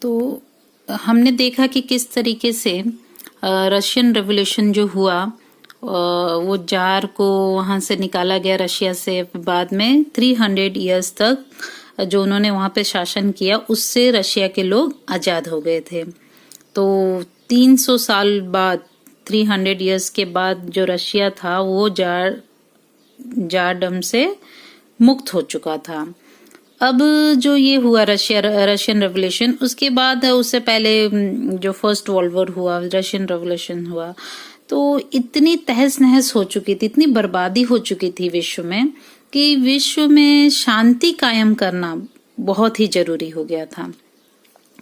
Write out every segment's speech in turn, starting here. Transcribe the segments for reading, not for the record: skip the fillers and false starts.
तो हमने देखा कि किस तरीके से रशियन रेवोल्यूशन जो हुआ, वो जार को वहां से निकाला गया रशिया से। बाद में 300 इयर्स तक जो उन्होंने वहां पे शासन किया, उससे रशिया के लोग आजाद हो गए थे। तो 300 साल बाद, 300 इयर्स के बाद जो रशिया था वो जारडम से मुक्त हो चुका था। अब जो ये हुआ रशियन रेवोल्यूशन, उसके बाद उससे पहले जो फर्स्ट वर्ल्ड वॉर हुआ, रशियन रेवोल्यूशन हुआ, तो इतनी तहस नहस हो चुकी थी, इतनी बर्बादी हो चुकी थी विश्व में कि विश्व में शांति कायम करना बहुत ही जरूरी हो गया था।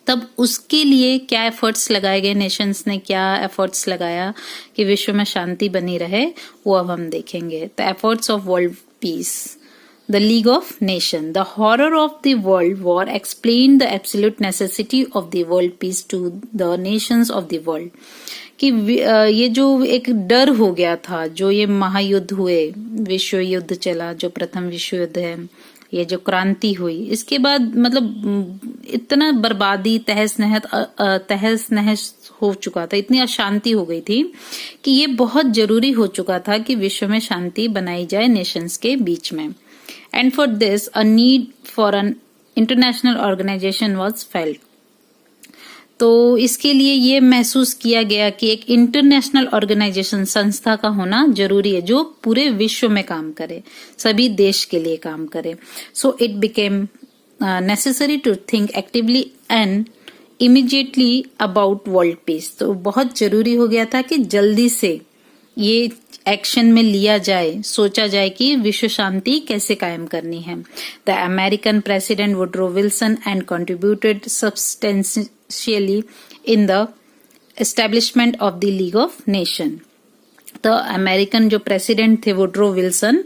तब उसके लिए क्या एफर्ट्स लगाए गए, नेशंस ने क्या एफर्ट्स लगाया कि विश्व में शांति बनी रहे, वो अब हम देखेंगे। The efforts of world peace. The League of Nations. The horror of the World War explained the absolute necessity of the world peace to the nations of the world. कि ये जो एक डर हो गया था, जो ये महायुद्ध हुए, विश्व युद्ध चला, जो प्रथम विश्व युद्ध है, ये जो क्रांति हुई, इसके बाद मतलब इतना बर्बादी, तहस नहस हो चुका था, इतनी अशांति हो गई थी कि ये बहुत जरूरी हो चुका था कि विश्व में शांति बनाई जाए नेशंस के बीच में। And for this, a need for an international organization was felt. तो इसके लिए ये महसूस किया गया कि एक इंटरनेशनल ऑर्गेनाइजेशन, संस्था का होना जरूरी है, जो पूरे विश्व में काम करे, सभी देश के लिए काम करे। So it became necessary to think actively and immediately about world peace. तो बहुत जरूरी हो गया था कि जल्दी से ये एक्शन में लिया जाए, सोचा जाए कि विश्व शांति कैसे कायम करनी है। The American president Woodrow Wilson and contributed substantially in the establishment of the league of nation. तो अमेरिकन जो प्रेसिडेंट थे वुड्रो विल्सन,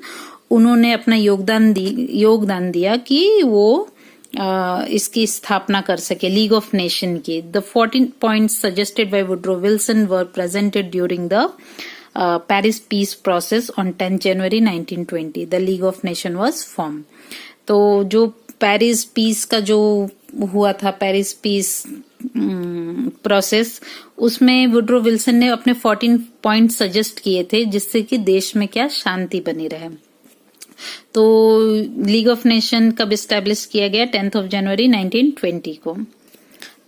उन्होंने अपना योगदान दिया कि वो इसकी स्थापना कर सके, लीग ऑफ नेशन की। The 14 points suggested by Woodrow Wilson were presented during the Paris peace process on 10 January 1920. The League of Nations was formed. तो जो पेरिस पीस का जो हुआ था, पेरिस पीस प्रोसेस, उसमें वुड्रो विल्सन ने अपने 14 पॉइंट सजेस्ट किए थे जिससे कि देश में क्या शांति बनी रहे। तो लीग ऑफ नेशन कब इस्टेब्लिश किया गया? 10 जनवरी 1920 को।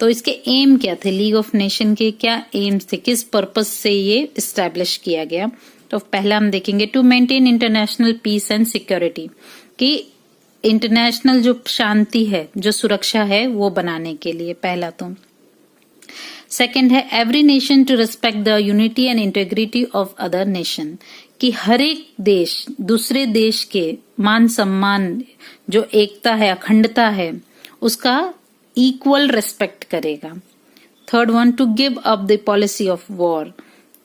तो इसके एम क्या थे? लीग ऑफ नेशन के क्या एम्स थे, किस पर्पस से ये इस्टेब्लिश किया गया? तो पहला हम देखेंगे to maintain international peace and security, कि इंटरनेशनल जो शांति है, जो सुरक्षा है, वो बनाने के लिए पहला। तो सेकंड है every nation to respect the unity and integrity of other nation, कि हर एक देश दूसरे देश के मान सम्मान, जो एकता है, अखंडता है, उसका इक्वल रेस्पेक्ट करेगा। Third one two give up the policy of war,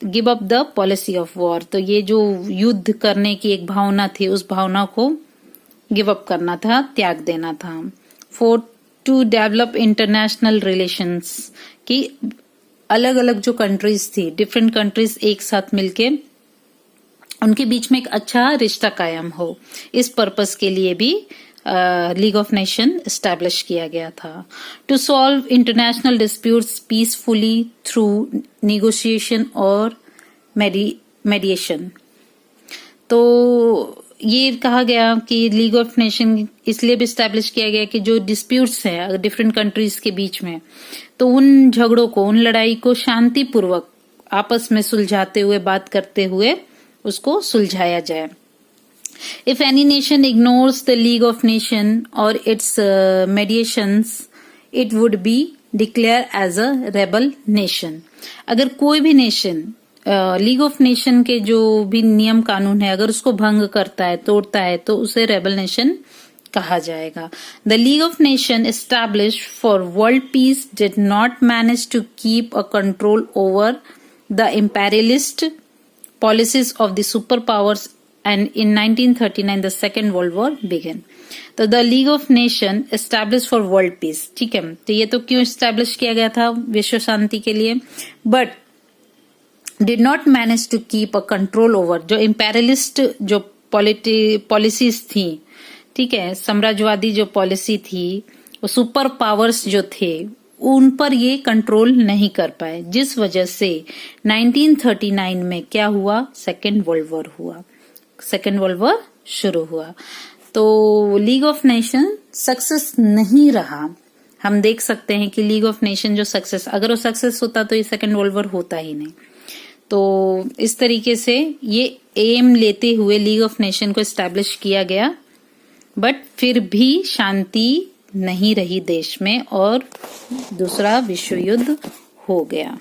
give up the policy of war, तो ये जो युद्ध करने की एक भावना थी, उस भावना को गिव अप करना था, त्याग देना था। Fourth to develop international relations, कि अलग अलग जो कंट्रीज थी, डिफरेंट कंट्रीज एक साथ मिलके उनके बीच में एक अच्छा रिश्ता कायम हो, इस पर्पस के लिए भी लीग ऑफ नेशन एस्टैब्लिश किया गया था। To solve international disputes peacefully through negotiation और मेडिएशन। तो ये कहा गया कि लीग ऑफ नेशन इसलिए भी एस्टैब्लिश किया गया कि जो डिस्प्यूट्स हैं डिफरेंट कंट्रीज के बीच में, तो उन झगड़ों को, उन लड़ाई को शांतिपूर्वक आपस में सुलझाते हुए, बात करते हुए उसको सुलझाया जाए। If any nation ignores the League of Nations or its mediations, it would be declared as a rebel nation. अगर कोई भी नेशन लीग ऑफ नेशन के जो भी नियम कानून है, अगर उसको भंग करता है, तोड़ता है, तो उसे रेबल नेशन कहा जाएगा। The League of Nations established for world peace did not manage to keep a control over the imperialist policies of the superpowers, and in 1939 the second world war began. तो the League of Nations established for world peace, ठीक है। तो ये तो क्यों establish किया गया था? विश्व शांति के लिए। But did not manage to keep a control over, जो इम्पेरियलिस्ट जो पॉलिसीज थी, ठीक है, साम्राज्यवादी जो पॉलिसी थी, वो सुपर पावर्स जो थे, उन पर ये कंट्रोल नहीं कर पाए, जिस वजह से 1939 में क्या हुआ, सेकेंड वर्ल्ड वॉर हुआ, सेकेंड वर्ल्ड वॉर शुरू हुआ। तो लीग ऑफ नेशन सक्सेस नहीं रहा। हम देख सकते हैं कि लीग ऑफ नेशन जो सक्सेस, अगर वो सक्सेस होता तो ये सेकेंड वर्ल्ड वॉर होता ही नहीं। तो इस तरीके से ये एम लेते हुए लीग ऑफ नेशन को एस्टैब्लिश किया गया, बट फिर भी शांति नहीं रही देश में और दूसरा विश्व युद्ध हो गया।